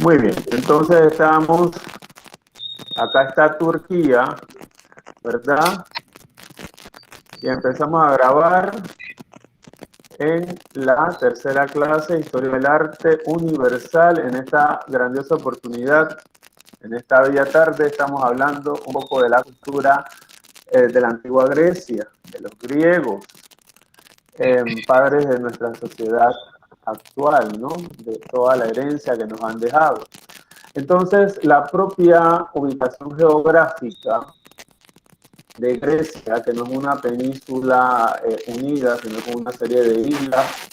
Muy bien, entonces estamos, acá está Turquía, ¿verdad? Y empezamos a grabar en la tercera clase, Historia del Arte Universal. En esta grandiosa oportunidad, en esta bella tarde, estamos hablando un poco de la cultura de la antigua Grecia, de los griegos, padres de nuestra sociedad actual, ¿no? De toda la herencia que nos han dejado. Entonces, la propia ubicación geográfica de Grecia, que no es una península unida, sino como una serie de islas,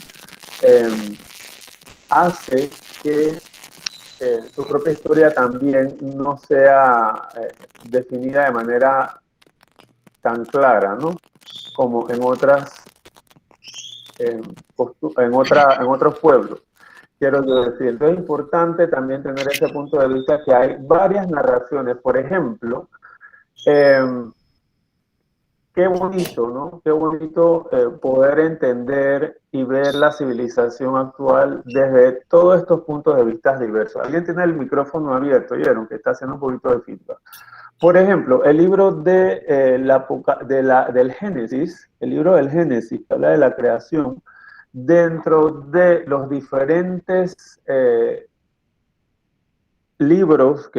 hace que su propia historia también no sea definida de manera tan clara, ¿no? Como en otros pueblos. Quiero decir, entonces es importante también tener ese punto de vista que hay varias narraciones. Por ejemplo, qué bonito, ¿no? Qué bonito poder entender y ver la civilización actual desde todos estos puntos de vista diversos. Alguien tiene el micrófono abierto, ¿oyeron? Que está haciendo un poquito de feedback. Por ejemplo, el libro del Génesis, el libro del Génesis, que habla de la creación, dentro de los diferentes libros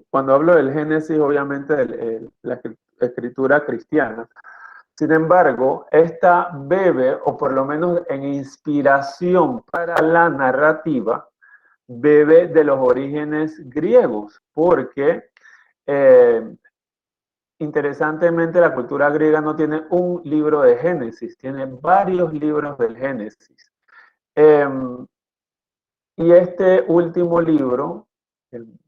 cuando hablo del Génesis, obviamente la escritura cristiana. Sin embargo, esta bebe, o por lo menos en inspiración para la narrativa, bebe de los orígenes griegos, porque interesantemente la cultura griega no tiene un libro de Génesis, tiene varios libros del Génesis. Y este último libro,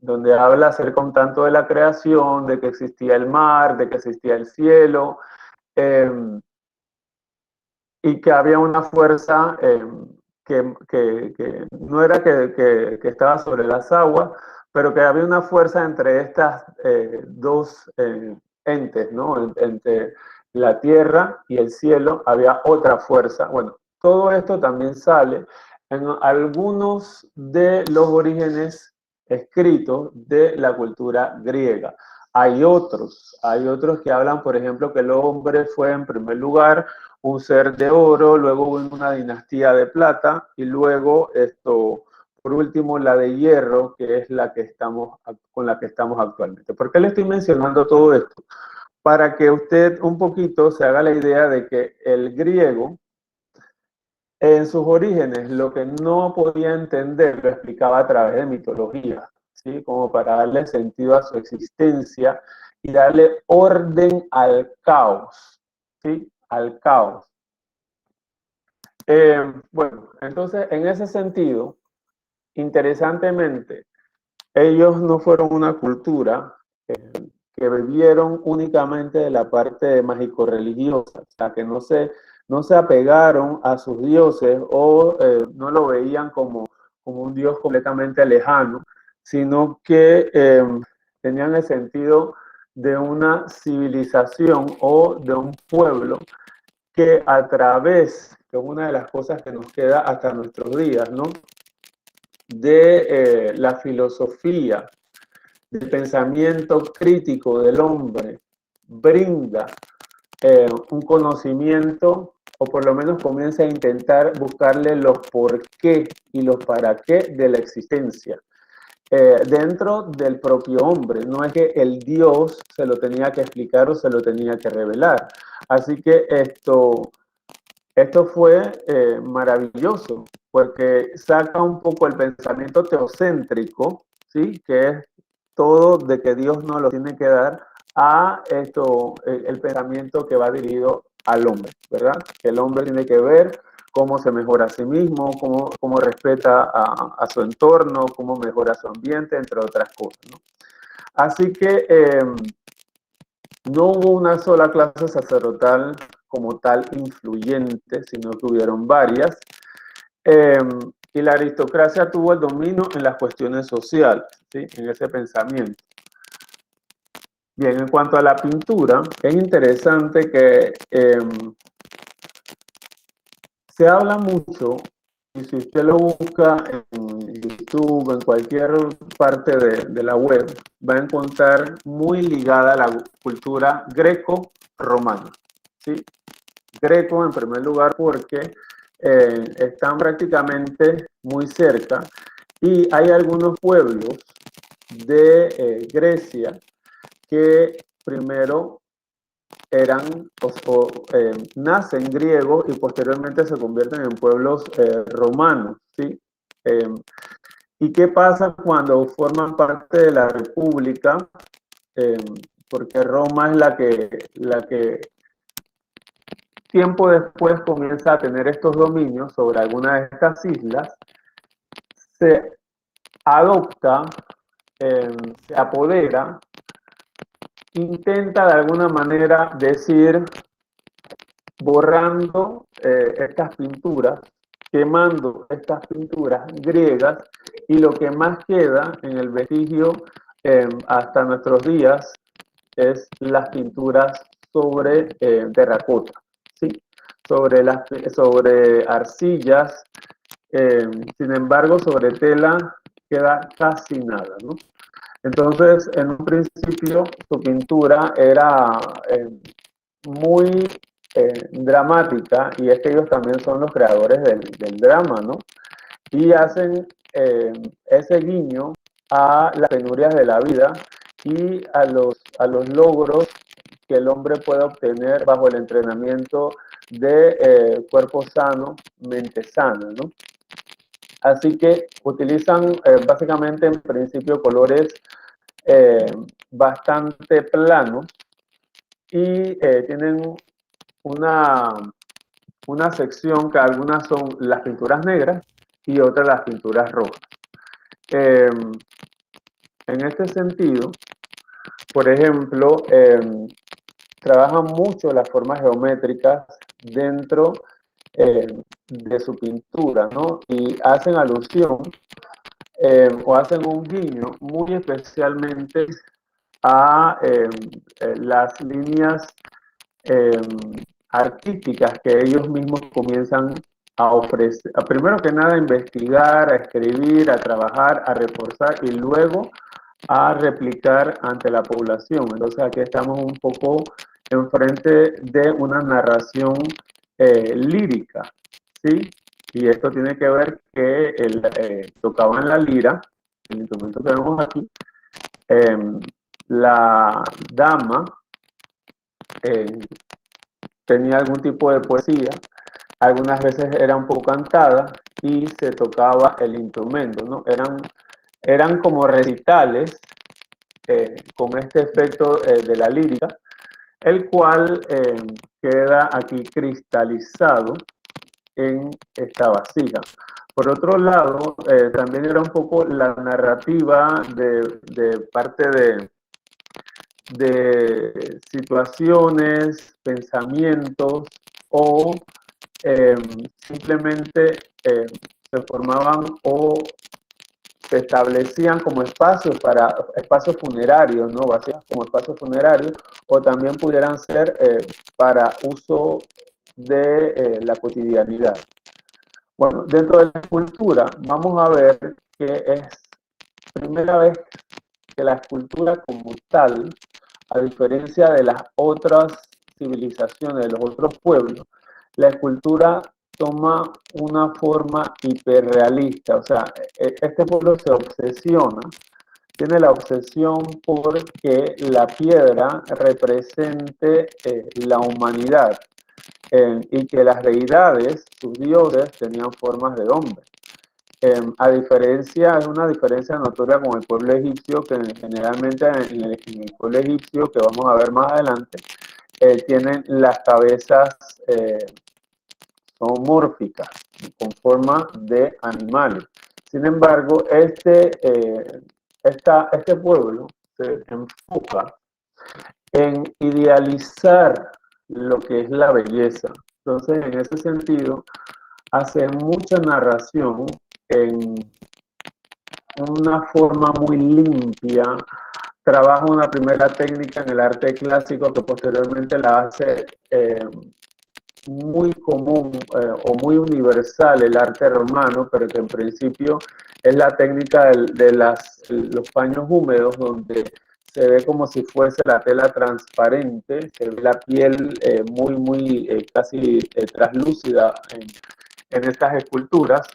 donde habla acerca un tanto de la creación, de que existía el mar, de que existía el cielo, y que había una fuerza que no era que estaba sobre las aguas, pero que había una fuerza entre estas dos entes, ¿no? Entre la tierra y el cielo había otra fuerza. Bueno, todo esto también sale en algunos de los orígenes escritos de la cultura griega. Hay otros que hablan, por ejemplo, que el hombre fue en primer lugar un ser de oro, luego una dinastía de plata y luego por último la de hierro, que es con la que estamos actualmente. ¿Por qué le estoy mencionando todo esto? Para que usted un poquito se haga la idea de que el griego, en sus orígenes, lo que no podía entender lo explicaba a través de mitología, ¿sí? Como para darle sentido a su existencia y darle orden al caos, ¿sí? Al caos. Bueno, entonces, en ese sentido, interesantemente, ellos no fueron una cultura que vivieron únicamente de la parte mágico-religiosa, o sea, que no se apegaron a sus dioses o no lo veían como un dios completamente lejano, sino que tenían el sentido de una civilización o de un pueblo que a través, que es una de las cosas que nos queda hasta nuestros días, ¿no? De la filosofía, del pensamiento crítico del hombre, brinda un conocimiento, o por lo menos comienza a intentar buscarle los por qué y los para qué de la existencia. Dentro del propio hombre, no es que el Dios se lo tenía que explicar o se lo tenía que revelar. Así que esto fue maravilloso, porque saca un poco el pensamiento teocéntrico, ¿sí? Que es todo de que Dios nos lo tiene que dar, a el pensamiento que va dirigido al hombre, ¿verdad? Que el hombre tiene que ver cómo se mejora a sí mismo, cómo respeta a su entorno, cómo mejora su ambiente, entre otras cosas, ¿no? Así que no hubo una sola clase sacerdotal como tal influyente, sino que hubieron varias. Y la aristocracia tuvo el dominio en las cuestiones sociales, ¿sí? En ese pensamiento. Bien, en cuanto a la pintura, es interesante que se habla mucho y si usted lo busca en YouTube, en cualquier parte de la web, va a encontrar muy ligada a la cultura greco-romana, ¿sí? Greco en primer lugar porque están prácticamente muy cerca y hay algunos pueblos de Grecia que primero eran nacen griegos y posteriormente se convierten en pueblos romanos, ¿sí? Eh, ¿Y qué pasa cuando forman parte de la República? Eh, porque Roma es la que tiempo después comienza a tener estos dominios sobre alguna de estas islas, se adopta, se apodera, intenta de alguna manera decir, borrando estas pinturas, quemando estas pinturas griegas, y lo que más queda en el vestigio hasta nuestros días es las pinturas sobre terracota, ¿sí? sobre arcillas, sin embargo sobre tela queda casi nada, ¿no? Entonces, en un principio, su pintura era muy dramática, y es que ellos también son los creadores del drama, ¿no? Y hacen ese guiño a las penurias de la vida y a los logros que el hombre puede obtener bajo el entrenamiento de cuerpo sano, mente sana, ¿no? Así que utilizan básicamente en principio colores eh, bastante planos y tienen una, una sección que algunas son las pinturas negras y otras las pinturas rojas. En este sentido, por ejemplo, trabajan mucho las formas geométricas dentro de su pintura, ¿no? Y hacen alusión o hacen un guiño muy especialmente a las líneas eh, artísticas que ellos mismos comienzan a ofrecer, primero que nada a investigar, a escribir, a trabajar, a reforzar y luego a replicar ante la población. Entonces aquí estamos un poco enfrente de una narración lírica, ¿sí? Y esto tiene que ver que tocaban la lira, el instrumento que vemos aquí, eh, la dama eh, tenía algún tipo de poesía, algunas veces era un poco cantada y se tocaba el instrumento, ¿no? Eran como recitales con este efecto de la lírica, el cual queda aquí cristalizado en esta vasija. Por otro lado, también era un poco la narrativa de parte de situaciones, pensamientos o simplemente se formaban o se establecían como espacios para espacios funerarios, ¿no? Vacías como espacios funerarios, o también pudieran ser para uso de la cotidianidad. Bueno, dentro de la escultura vamos a ver que es primera vez que la escultura como tal, a diferencia de las otras civilizaciones, de los otros pueblos, la escultura toma una forma hiperrealista. O sea, este pueblo se obsesiona, tiene la obsesión por que la piedra represente la humanidad y que las deidades, sus dioses, tenían formas de hombre. Es una diferencia notoria con el pueblo egipcio, que generalmente en el pueblo egipcio, que vamos a ver más adelante, tienen las cabezas zoomórficas, con forma de animales. Sin embargo, este pueblo se enfoca en idealizar lo que es la belleza. Entonces, en ese sentido, hace mucha narración en una forma muy limpia, trabaja una primera técnica en el arte clásico que posteriormente la hace muy común o muy universal el arte romano, pero que en principio es la técnica de los paños húmedos, donde se ve como si fuese la tela transparente, se ve la piel muy casi translúcida en estas esculturas.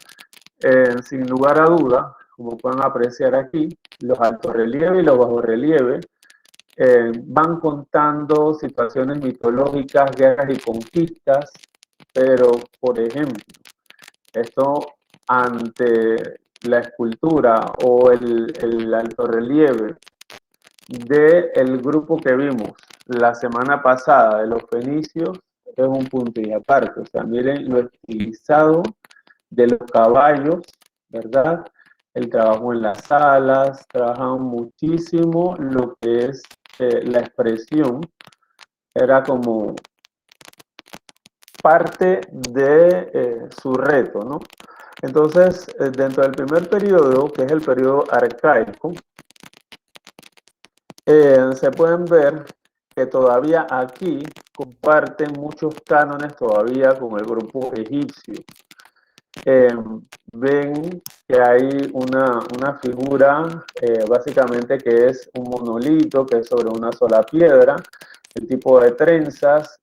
Sin lugar a duda, como pueden apreciar aquí, los altorrelieves y los bajorrelieves van contando situaciones mitológicas, guerras y conquistas, pero, por ejemplo, esto ante la escultura o el altorrelieve del grupo que vimos la semana pasada de los fenicios, es un punto y aparte. O sea, miren lo estilizado de los caballos, ¿verdad? El trabajo en las alas, trabajan muchísimo lo que es la expresión, era como parte de su reto, ¿no? Entonces, dentro del primer periodo, que es el periodo arcaico, se pueden ver que todavía aquí comparten muchos cánones todavía con el grupo egipcio. Ven que hay una figura básicamente que es un monolito que es sobre una sola piedra, el tipo de trenzas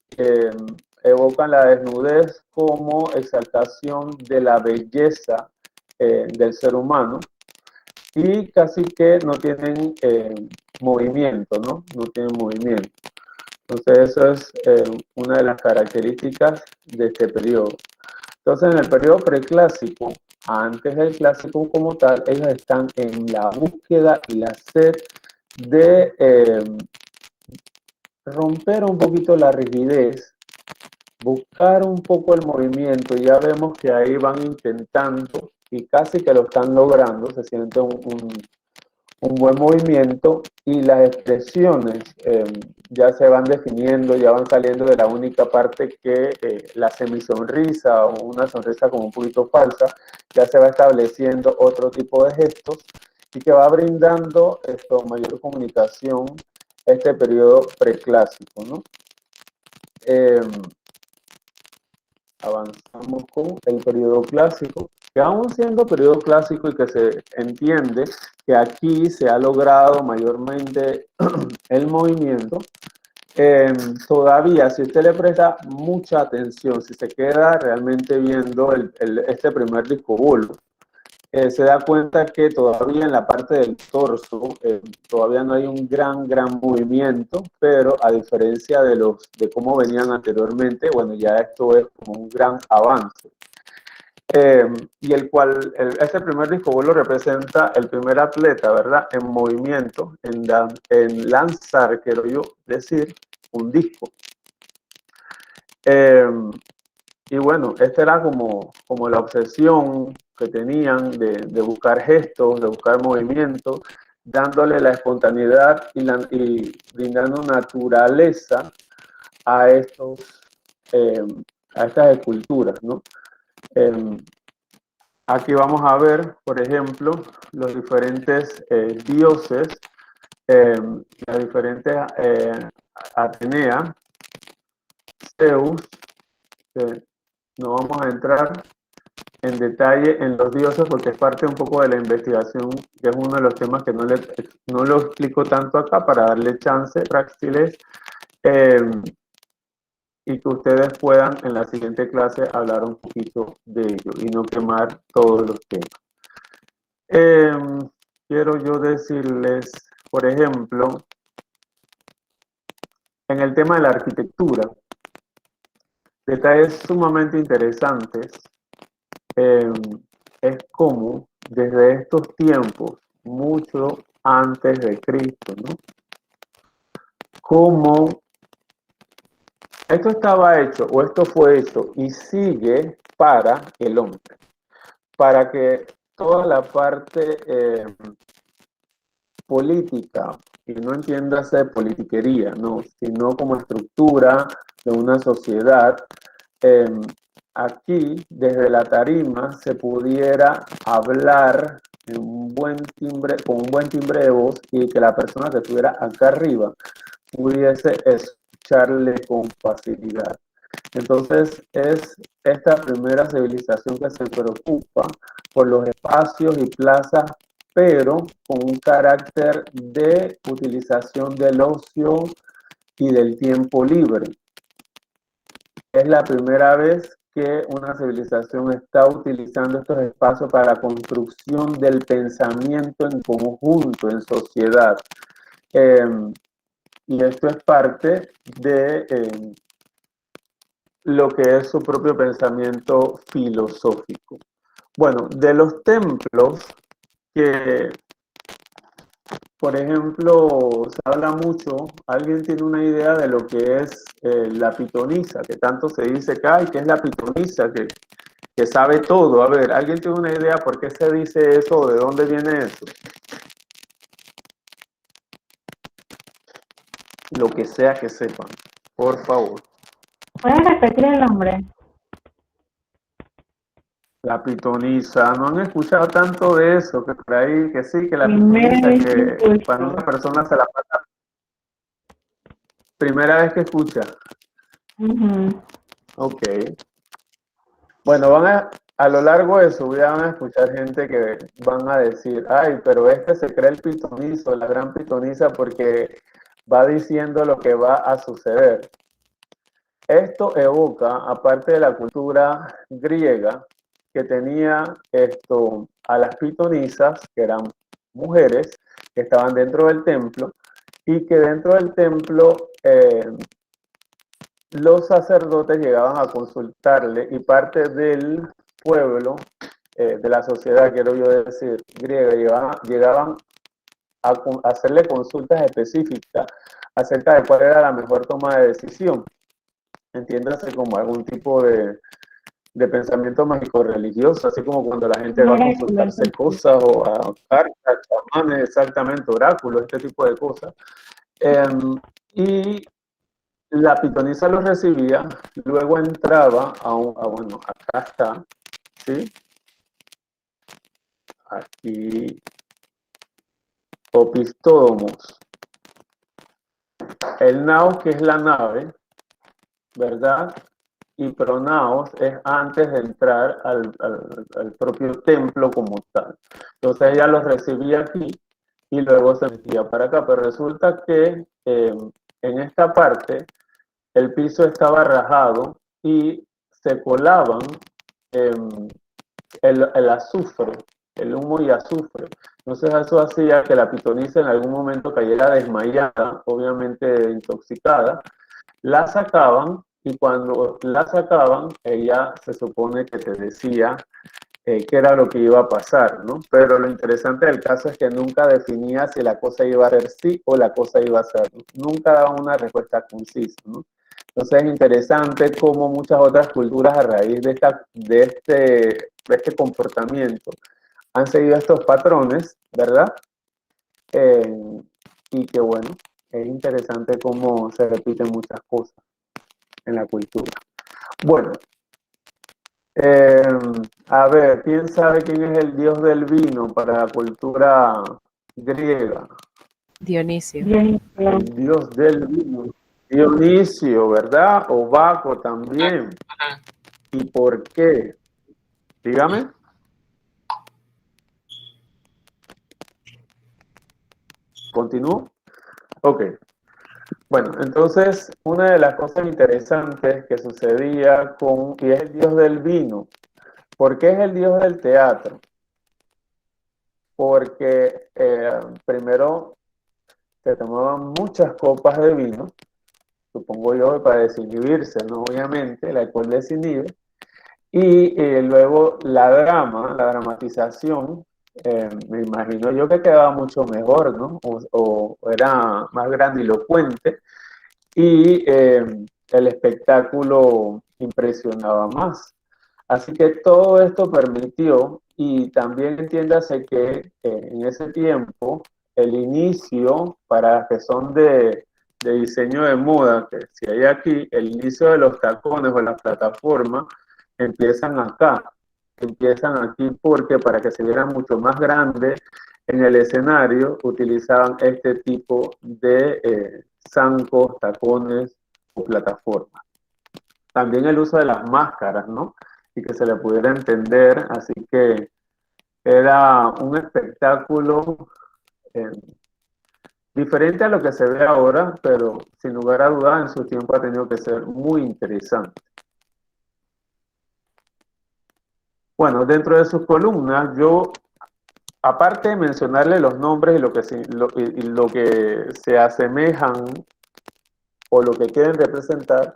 evocan la desnudez como exaltación de la belleza del ser humano y casi que no tienen movimiento, ¿no? No tienen movimiento. Entonces eso es una de las características de este periodo. Entonces, en el periodo preclásico, antes del clásico como tal, ellos están en la búsqueda y la sed de romper un poquito la rigidez, buscar un poco el movimiento. Ya vemos que ahí van intentando y casi que lo están logrando, se siente un buen movimiento y las expresiones ya se van definiendo, ya van saliendo de la única parte que la semisonrisa o una sonrisa como un poquito falsa, ya se va estableciendo otro tipo de gestos y que va brindando mayor comunicación este periodo preclásico, ¿no? Avanzamos con el periodo clásico, que aún siendo periodo clásico y que se entiende que aquí se ha logrado mayormente el movimiento, todavía si usted le presta mucha atención, si se queda realmente viendo este primer disco bolo, se da cuenta que todavía en la parte del torso todavía no hay un gran movimiento, pero a diferencia de cómo venían anteriormente, bueno, ya esto es como un gran avance. Y este primer disco bolo representa el primer atleta, ¿verdad? En movimiento, en lanzar, quiero yo decir, un disco. Y bueno, esta era como la obsesión que tenían de buscar gestos, de buscar movimientos, dándole la espontaneidad y brindando naturaleza a a estas esculturas, ¿no? Aquí vamos a ver, por ejemplo, los diferentes dioses, las diferentes Atenea, Zeus, no vamos a entrar en detalle en los dioses porque es parte un poco de la investigación, que es uno de los temas que no lo explico tanto acá para darle chance, Praxiles, y que ustedes puedan en la siguiente clase hablar un poquito de ello y no quemar todos los temas. Quiero yo decirles, por ejemplo, en el tema de la arquitectura, detalles sumamente interesantes es como desde estos tiempos, mucho antes de Cristo, ¿no? Como esto estaba hecho o esto fue hecho y sigue para el hombre, para que toda la parte política, y no entiéndase politiquería, no, sino como estructura de una sociedad, aquí desde la tarima se pudiera hablar en con un buen timbre de voz y que la persona que estuviera acá arriba pudiese escucharle con facilidad. Entonces es esta primera civilización que se preocupa por los espacios y plazas, pero con un carácter de utilización del ocio y del tiempo libre. Es la primera vez que una civilización está utilizando estos espacios para la construcción del pensamiento en conjunto, en sociedad. Y esto es parte de lo que es su propio pensamiento filosófico. Bueno, de los templos que, por ejemplo, se habla mucho, alguien tiene una idea de lo que es la pitonisa, que tanto se dice que hay, que es la pitonisa, que sabe todo. A ver, ¿alguien tiene una idea por qué se dice eso o de dónde viene eso? Lo que sea que sepan, por favor. ¿Puedes repetir el nombre? La pitonisa, no han escuchado tanto de eso, que por ahí, que sí, que la Primera pitonisa, vez que que para una escucho. persona se la pasa. Primera vez que escucha. Ok. Bueno, a lo largo de su vida van a escuchar gente que van a decir, ay, pero este se cree el pitonizo, la gran pitonisa, porque va diciendo lo que va a suceder. Esto evoca, aparte de la cultura griega, que tenía a las pitonisas, que eran mujeres, que estaban dentro del templo, y que dentro del templo los sacerdotes llegaban a consultarle y parte del pueblo, de la sociedad, quiero yo decir, griega, llegaban a hacerle consultas específicas acerca de cuál era la mejor toma de decisión. Entiéndase como algún tipo de pensamiento mágico religioso, así como cuando la gente va a consultarse cosas o a cartas, chamanes, exactamente, oráculos, este tipo de cosas. Y la pitonisa los recibía, luego entraba bueno, acá está, ¿sí? Aquí, opistódomos. El naos, que es la nave, ¿verdad? Y pronaos es antes de entrar al propio templo como tal. Entonces ella los recibía aquí y luego se metía para acá, pero resulta que en esta parte el piso estaba rajado y se colaban el azufre, el humo y azufre. Entonces eso hacía que la pitonisa en algún momento cayera desmayada, obviamente intoxicada, la sacaban y cuando la sacaban, ella se supone que te decía qué era lo que iba a pasar, ¿no? Pero lo interesante del caso es que nunca definía si la cosa iba a ser sí o la cosa iba a ser no. Nunca daba una respuesta concisa, ¿no? Entonces es interesante cómo muchas otras culturas a raíz de este comportamiento han seguido estos patrones, ¿verdad? Y que bueno, es interesante cómo se repiten muchas cosas en la cultura. Bueno, a ver, ¿quién sabe quién es el dios del vino para la cultura griega? Dionisio. El dios del vino. Dionisio, ¿verdad? O Baco también. ¿Y por qué? Dígame. ¿Continúo? Ok. Bueno, entonces una de las cosas interesantes que sucedía y es el dios del vino. ¿Por qué es el dios del teatro? Porque primero se tomaban muchas copas de vino, supongo yo, para desinhibirse, ¿no? Obviamente, el alcohol desinhibe, y luego la dramatización, me imagino yo que quedaba mucho mejor, ¿no? O era más grandilocuente, y el espectáculo impresionaba más. Así que todo esto permitió, y también entiéndase que en ese tiempo, el inicio para que son de diseño de moda, que si hay aquí, el inicio de los tacones o las plataformas empiezan acá, empiezan aquí porque para que se vieran mucho más grandes en el escenario, utilizaban este tipo de zancos, tacones o plataformas. también el uso de las máscaras, ¿no? Y que se le pudiera entender, así que era un espectáculo eh, diferente a lo que se ve ahora, pero sin lugar a dudas en su tiempo ha tenido que ser muy interesante. Bueno, dentro de sus columnas, yo, aparte de mencionarle los nombres y y lo que se asemejan o lo que quieren representar,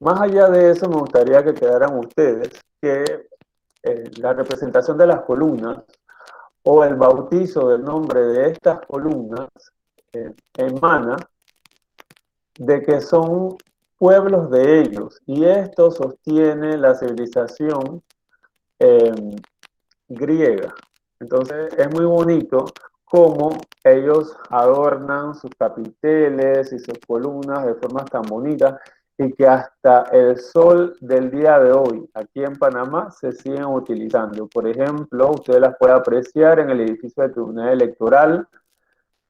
más allá de eso me gustaría que quedaran ustedes que la representación de las columnas o el bautizo del nombre de estas columnas emana de que son pueblos de ellos y esto sostiene la civilización eh, griega. Entonces es muy bonito cómo ellos adornan sus capiteles y sus columnas de formas tan bonitas y que hasta el sol del día de hoy aquí en Panamá se siguen utilizando. Por ejemplo, usted las puede apreciar en el edificio del Tribunal Electoral,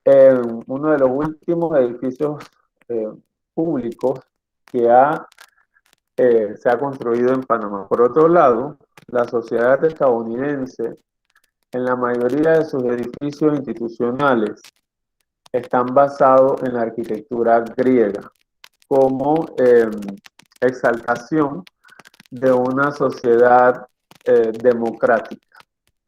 en uno de los últimos edificios eh, públicos que se ha construido en Panamá. Por otro lado, la sociedad estadounidense en la mayoría de sus edificios institucionales están basados en la arquitectura griega como exaltación de una sociedad democrática,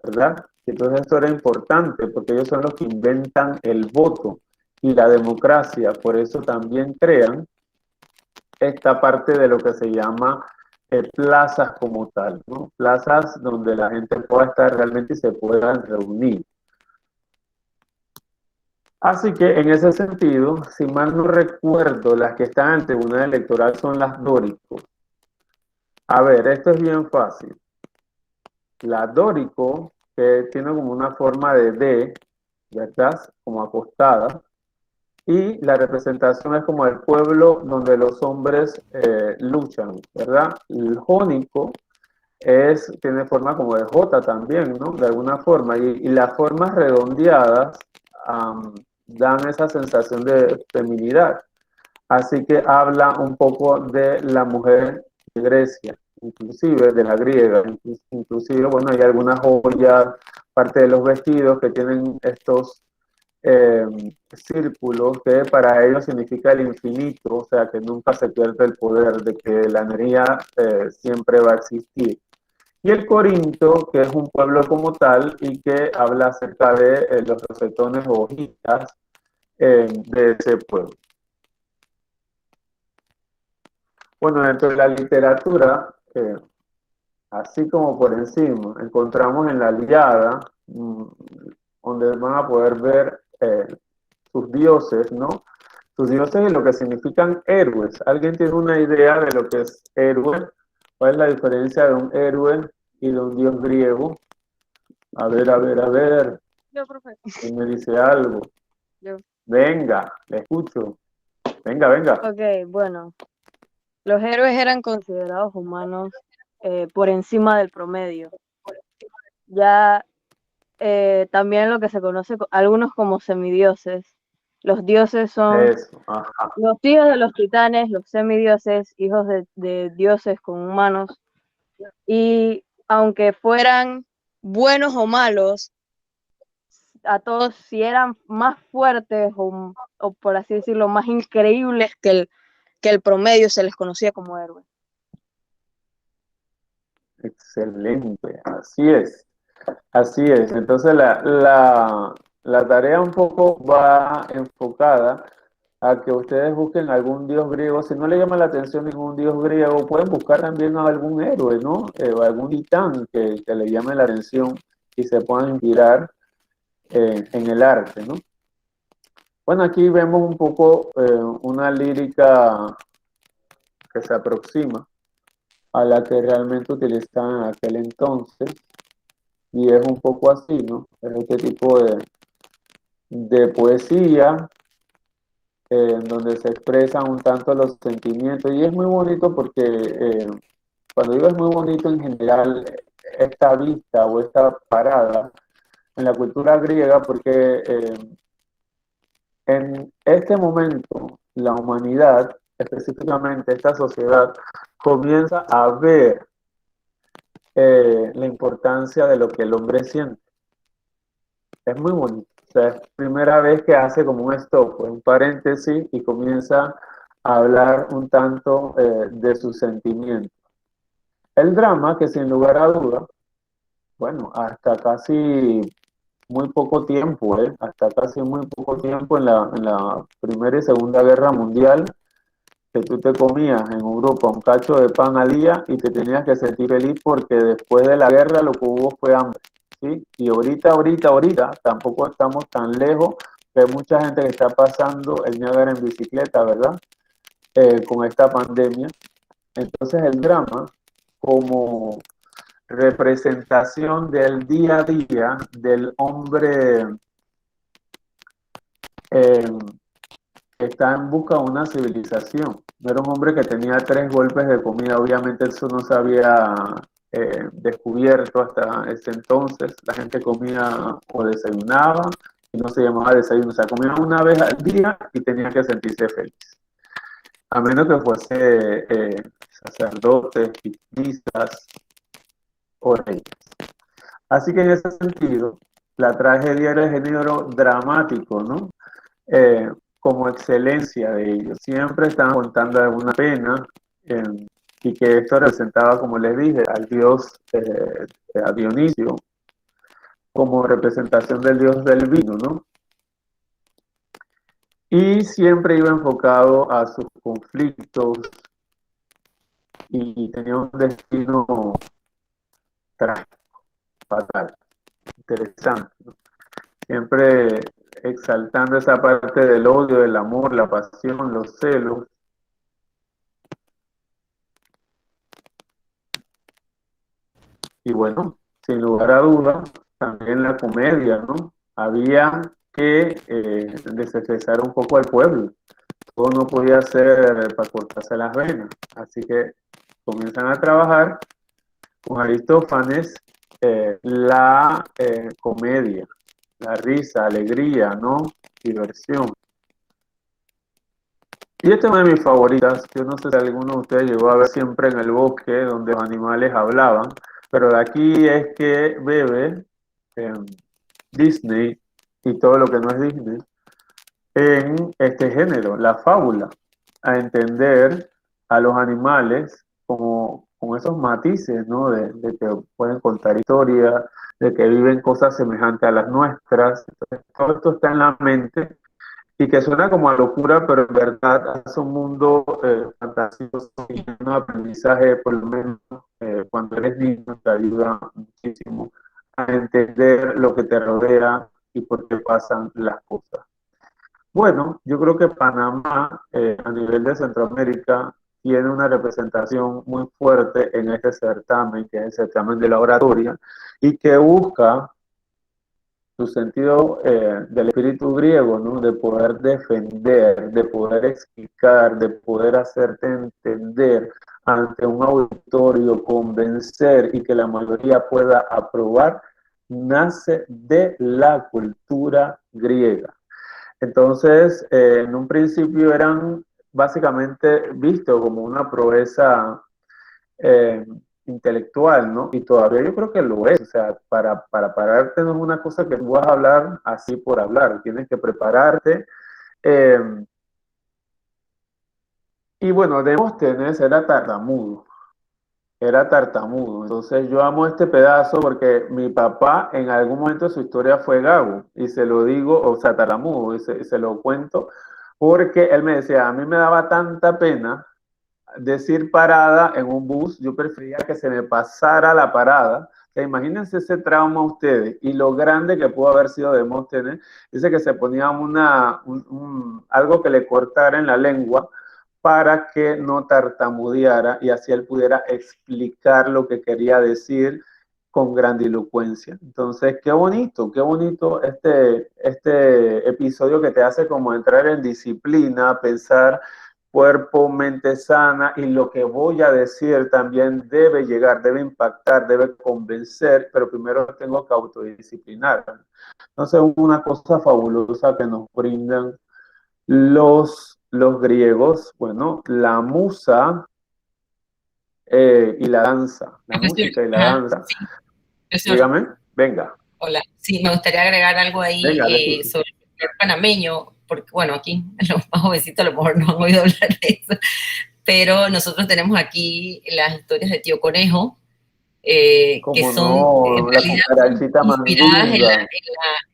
¿verdad? Entonces esto era importante porque ellos son los que inventan el voto y la democracia, por eso también crean esta parte de lo que se llama plazas como tal, ¿no? Plazas donde la gente pueda estar realmente y se puedan reunir. Así que en ese sentido, si mal no recuerdo, las que están en el Tribunal Electoral son las dóricos. A ver, esto es bien fácil. La dórico, que tiene como una forma de D, ¿verdad? Como acostada. Y la representación es como el pueblo donde los hombres luchan, ¿verdad? El jónico tiene forma como de J también, ¿no? De alguna forma. Y las formas redondeadas dan esa sensación de feminidad. Así que habla un poco de la mujer de Grecia, inclusive de la griega. Inclusive, bueno, hay algunas joyas, parte de los vestidos que tienen estos eh, círculos que para ellos significa el infinito, o sea, que nunca se pierde el poder, de que la energía siempre va a existir. Y el Corinto, que es un pueblo como tal y que habla acerca de los rosetones o hojitas de ese pueblo. Bueno, dentro de la literatura, así como por encima, encontramos en la Ilíada, donde van a poder ver sus dioses, ¿no? Sus dioses y lo que significan héroes. ¿Alguien tiene una idea de lo que es héroe? ¿Cuál es la diferencia de un héroe y de un dios griego? A ver, a ver, a ver. Yo, profe. ¿Quién me dice algo? Yo. Venga, le escucho. Venga, venga. Ok, bueno. Los héroes eran considerados humanos por encima del promedio. Ya también lo que se conoce algunos como semidioses. Los dioses son Eso, ajá. los hijos de los titanes, los semidioses, hijos de dioses con humanos. Y aunque fueran buenos o malos, a todos si eran más fuertes o por así decirlo, más increíbles que el promedio, se les conocía como héroes. Excelente, así es. Así es. Entonces la tarea un poco va enfocada a que ustedes busquen algún dios griego. Si no le llama la atención ningún dios griego, pueden buscar también a algún héroe, ¿no? O algún titán que le llame la atención y se puedan inspirar en el arte, ¿no? Bueno, aquí vemos un poco una lírica que se aproxima a la que realmente utilizaban en aquel entonces, y es un poco así, ¿no? Es este tipo de poesía en donde se expresan un tanto los sentimientos, y es muy bonito porque cuando digo es muy bonito en general esta vista o esta parada en la cultura griega, porque en este momento la humanidad, específicamente esta sociedad, comienza a ver la importancia de lo que el hombre siente. Es muy bonito. O sea, es la primera vez que hace como un stop, un paréntesis, y comienza a hablar un tanto de sus sentimientos. El drama, que sin lugar a duda, bueno, hasta casi muy poco tiempo, hasta casi muy poco tiempo en la Primera y Segunda Guerra Mundial, que tú te comías en Europa un cacho de pan al día y te tenías que sentir feliz porque después de la guerra lo que hubo fue hambre, ¿sí? Y ahorita, tampoco estamos tan lejos, que hay mucha gente que está pasando el Niágara en bicicleta, ¿verdad? Con esta pandemia. Entonces el drama, como representación del día a día del hombre eh, que está en busca de una civilización. No era un hombre que tenía 3 golpes de comida, obviamente eso no se había descubierto hasta ese entonces. La gente comía o desayunaba y no se llamaba desayuno, o sea, comía una vez al día y tenía que sentirse feliz. A menos que fuese sacerdotes, hipnotistas o reyes. Así que en ese sentido, la tragedia era el género dramático, ¿no? Como excelencia de ellos. Siempre estaban contando alguna pena y que esto representaba, como les dije, al dios, a Dionisio, como representación del dios del vino, ¿no? Y siempre iba enfocado a sus conflictos y tenía un destino trágico, fatal, interesante, ¿no? Siempre exaltando esa parte del odio, del amor, la pasión, los celos. Y bueno, sin lugar a dudas, también la comedia, ¿no? Había que desestresar un poco al pueblo. Todo no podía ser para cortarse las venas. Así que comienzan a trabajar con Aristófanes la comedia, la risa, alegría, ¿no? Diversión. Y esta es una de mis favoritas. Yo no sé si alguno de ustedes llegó a ver Siempre en el Bosque, donde los animales hablaban, pero de aquí es que bebe Disney y todo lo que no es Disney en este género, la fábula, a entender a los animales como con esos matices, ¿no? De que pueden contar historias, de que viven cosas semejantes a las nuestras. Entonces, todo esto está en la mente y que suena como a locura, pero en verdad es un mundo fantasioso y un aprendizaje, por lo menos cuando eres niño, te ayuda muchísimo a entender lo que te rodea y por qué pasan las cosas. Bueno, yo creo que Panamá, a nivel de Centroamérica, tiene una representación muy fuerte en este certamen, que es el certamen de la oratoria, y que busca su sentido del espíritu griego, ¿no? De poder defender, de poder explicar, de poder hacerte entender ante un auditorio, convencer y que la mayoría pueda aprobar, nace de la cultura griega. Entonces, en un principio eran básicamente vistos como una proeza eh, intelectual, ¿no? Y todavía yo creo que lo es. O sea, para pararte no es una cosa que tú vas a hablar así por hablar, tienes que prepararte. Eh, y bueno, Demóstenes era tartamudo. Entonces yo amo este pedazo porque mi papá en algún momento de su historia fue gago, y se lo digo, o sea, tartamudo, y se lo cuento, porque él me decía, a mí me daba tanta pena decir parada en un bus, yo prefería que se me pasara la parada. O sea, imagínense ese trauma ustedes y lo grande que pudo haber sido Demóstenes. Dice que se ponía algo que le cortara en la lengua para que no tartamudeara y así él pudiera explicar lo que quería decir con grandilocuencia. Entonces, qué bonito este episodio que te hace como entrar en disciplina, pensar cuerpo, mente sana, y lo que voy a decir también debe llegar, debe impactar, debe convencer, pero primero tengo que autodisciplinar. Entonces, una cosa fabulosa que nos brindan los griegos, bueno, la musa y la danza, la Profesor, música y la ajá, danza. sí, profesor, Dígame, venga, hola. Sí, me gustaría agregar algo ahí venga, le escucho. sobre el folclore panameño, porque bueno, aquí los más jovencitos a lo mejor no han oído hablar de eso, pero nosotros tenemos aquí las historias de Tío Conejo, que Como son, en no, la realidad son cucarachita mandinga.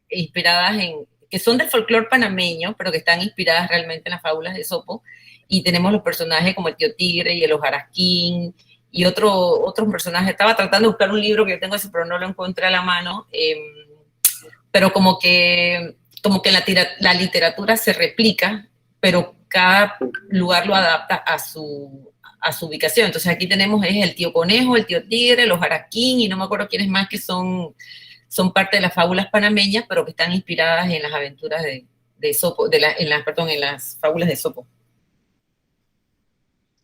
inspiradas en, que son del folclore panameño, pero que están inspiradas realmente en las fábulas de Esopo, y tenemos los personajes como el Tío Tigre y el Ojarasquín, y otros personajes. Estaba tratando de buscar un libro que yo tengo ese, pero no lo encontré a la mano, pero como que la literatura se replica, pero cada lugar lo adapta a su ubicación. Entonces aquí tenemos es el Tío Conejo, el Tío Tigre, los Araquín, y no me acuerdo quiénes más que son parte de las fábulas panameñas, pero que están inspiradas en las aventuras de Esopo, en las fábulas de Esopo.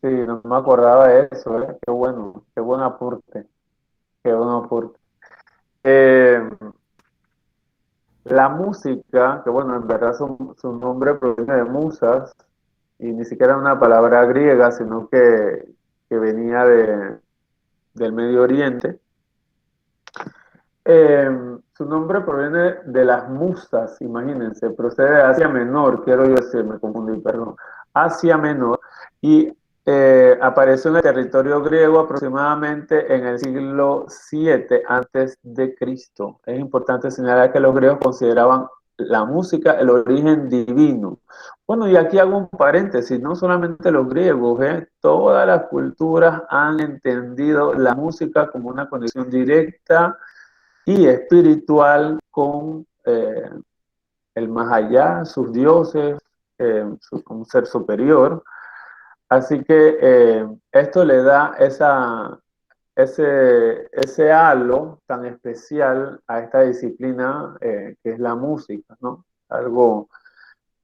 Sí, no me acordaba de eso, ¿eh? Qué buen aporte, qué buen aporte. Eh, la música, que bueno, en verdad su nombre proviene de musas, y ni siquiera una palabra griega, sino que venía del Medio Oriente. Su nombre proviene de las musas, imagínense, procede de Asia Menor, quiero yo decir, me confundí, perdón, Asia Menor, y apareció en el territorio griego aproximadamente en el siglo VII antes de Cristo. Es importante señalar que los griegos consideraban la música el origen divino. Bueno, y aquí hago un paréntesis, no solamente los griegos, todas las culturas han entendido la música como una conexión directa y espiritual con el más allá, sus dioses, un ser superior. Así que esto le da ese halo tan especial a esta disciplina que es la música, ¿no? Algo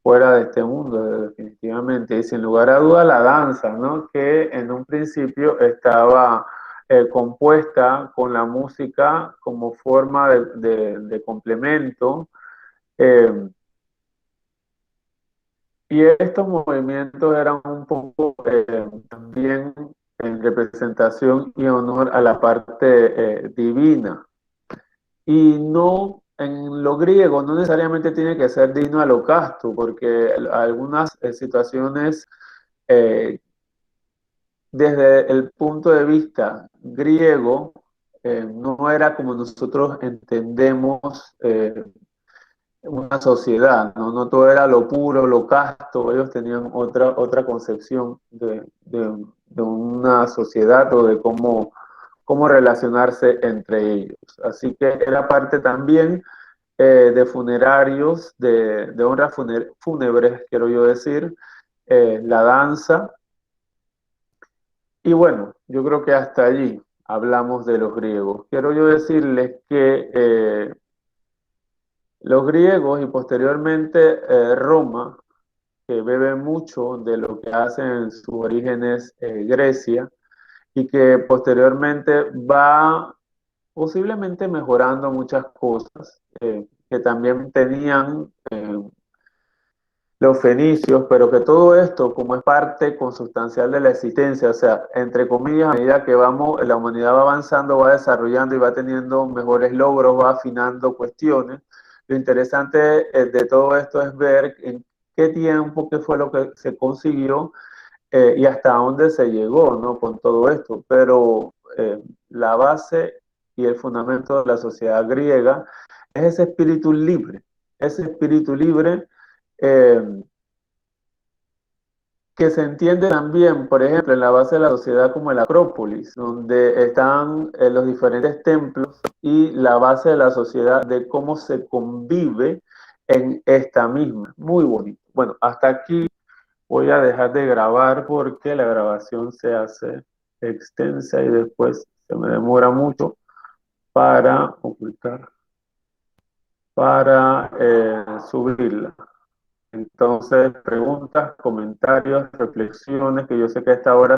fuera de este mundo, definitivamente. Y sin lugar a duda la danza, ¿no? Que en un principio estaba compuesta con la música como forma de complemento. eh, y estos movimientos eran un poco también en representación y honor a la parte divina. Y no, en lo griego no necesariamente tiene que ser digno al ocasto, porque algunas situaciones, eh, desde el punto de vista griego, no era como nosotros entendemos una sociedad, ¿no? No todo era lo puro, lo casto, ellos tenían otra concepción de una sociedad o de cómo relacionarse entre ellos. Así que era parte también de funerarios, de honras fúnebres, quiero yo decir, la danza. Y bueno, yo creo que hasta allí hablamos de los griegos. Quiero yo decirles que los griegos y posteriormente Roma, que bebe mucho de lo que hacen en sus orígenes Grecia, y que posteriormente va posiblemente mejorando muchas cosas que también tenían los fenicios, pero que todo esto, como es parte consustancial de la existencia, o sea, entre comillas, a medida que la humanidad va avanzando, va desarrollando y va teniendo mejores logros, va afinando cuestiones. Lo interesante de todo esto es ver en qué tiempo, qué fue lo que se consiguió y hasta dónde se llegó, ¿no? Con todo esto. Pero la base y el fundamento de la sociedad griega es ese espíritu libre eh, que se entiende también, por ejemplo, en la base de la sociedad como el Acrópolis, donde están los diferentes templos y la base de la sociedad de cómo se convive en esta misma. Muy bonito. Bueno, hasta aquí voy a dejar de grabar porque la grabación se hace extensa y después se me demora mucho para ocultar, para subirla. Entonces, preguntas, comentarios, reflexiones, que yo sé que a esta hora